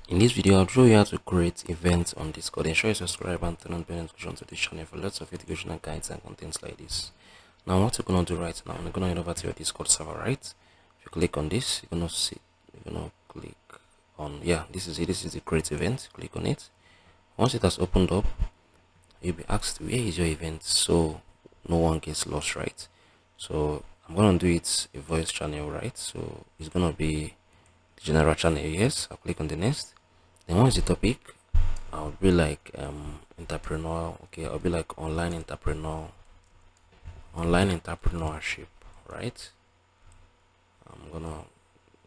In this video, I'll show you how to create events on Discord. Ensure you subscribe and turn on bell notifications to this channel for lots of educational guides and contents like this. Now, what you're gonna do right now, you're gonna head over to your Discord server, right? If you click on this, you're gonna see, you're gonna click on, yeah, this is it. This is the create event. Click on it. Once it has opened up, you'll be asked where is your event, so no one gets lost, right? So I'm gonna do it a voice channel, right? So it's gonna be the general channel. Yes, I'll click on the next. Then once the topic, I'll be like entrepreneur. Okay, I'll be like online entrepreneurship, right? I'm gonna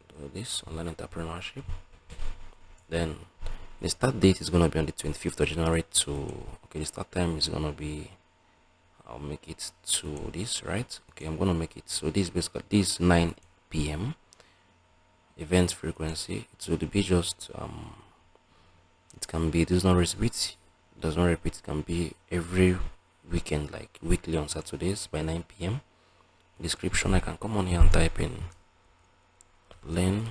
do this online entrepreneurship. Then the start date is gonna be on the 25th of January to, okay, the start time is gonna be, I'll make it to this, right? Okay, I'm gonna make it so this basically this 9 p.m. event frequency. It will be just it can be, does not repeat, it can be every weekend, like weekly on Saturdays by 9 p.m. Description, I can come on here and type in learn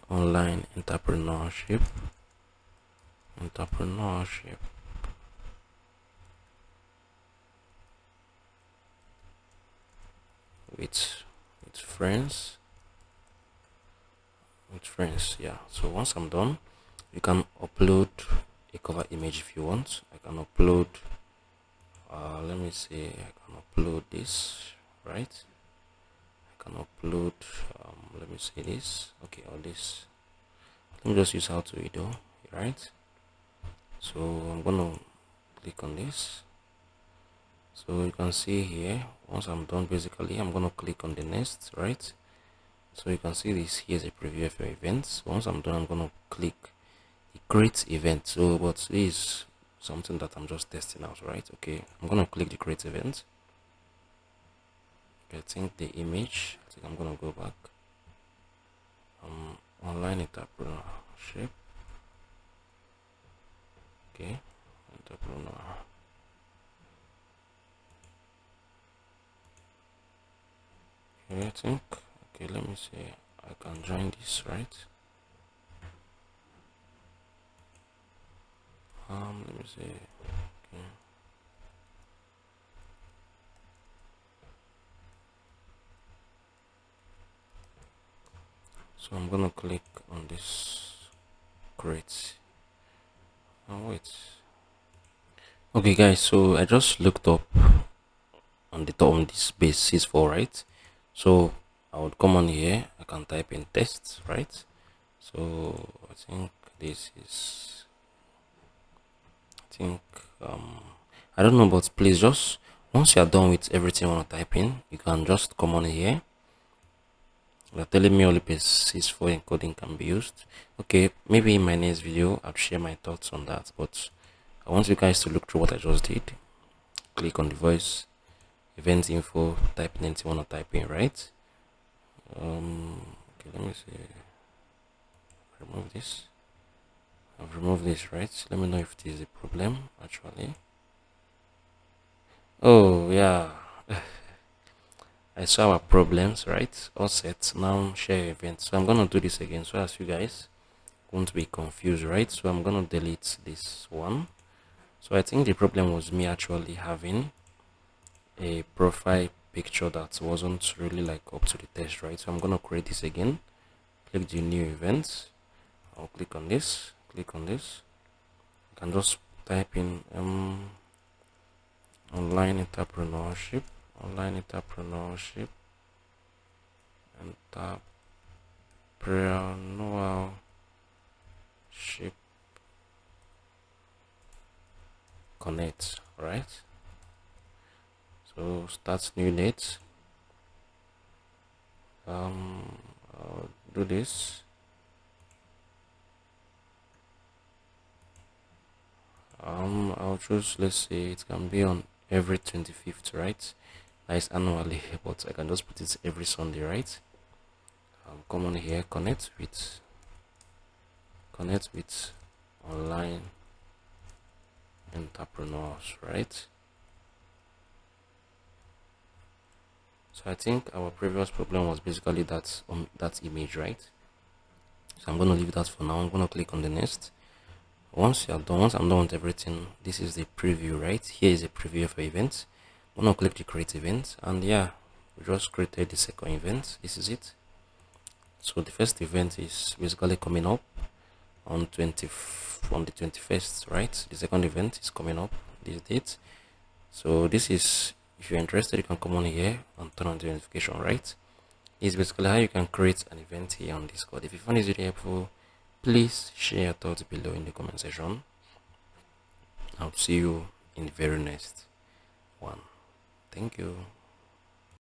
online entrepreneurship with friends yeah. So once I'm done, you can upload a cover image if you want. I can upload let me see, I can upload this, right? I can upload let me see this, okay, or this. Let me just use HowTo, right? So I'm gonna click on this. So you can see here, once I'm done, basically I'm gonna click on the next, right? So you can see this, here's a preview of your events. Once I'm done, I'm gonna click the create event. So but this is something that I'm just testing out, right? Okay, I'm gonna click the create event. Okay, I think the image, I think I'm gonna go back. Online entrepreneurship. Okay, entrepreneur. Okay, I think, okay, let me see, I can join this, right? Let me see. Okay. So I'm gonna click on this create. Oh wait. Okay guys, so I just looked up on the top on this base 4, right? So I would come on here, I can type in test, right? So I think this is, I think I don't know, but please just once you are done with everything you want to type in, you can just come on here. They're telling me only base 4 encoding can be used. Okay, maybe in my next video I'll share my thoughts on that, but I want you guys to look through what I just did. Click on the voice event info, type in anything you want to type in, right? Okay, let me see, remove this. I've removed this, right? Let me know if this is a problem actually. Oh yeah. I saw our problems, right? All set. Now share event. So I'm gonna do this again so as you guys won't be confused, right? So I'm gonna delete this one. So I think the problem was me actually having a profile picture that wasn't really like up to the test, right? So I'm gonna create this again. Click the new event. I'll click on this. Click on this. You can just type in online entrepreneurship, entrepreneurship connect, right? So start new net. I'll do this. I'll choose, let's say it can be on every 25th, right? Nice annually, but I can just put it every Sunday, right? Come on here, connect with online entrepreneurs, right? So I think our previous problem was basically that that image, right? So I'm going to leave that for now. I'm going to click on the next. Once I'm done with everything, this is the preview, right? Here is a preview for events. I'm going to click the create event, and yeah, we just created the second event. This is it. So the first event is basically coming up on the 21st, right? The second event is coming up this date. So this is, if you're interested, you can come on here and turn on the notification, right? Is basically how you can create an event here on Discord. If you find this video helpful, please share your thoughts below in the comment section. I'll see you in the very next one. Thank you.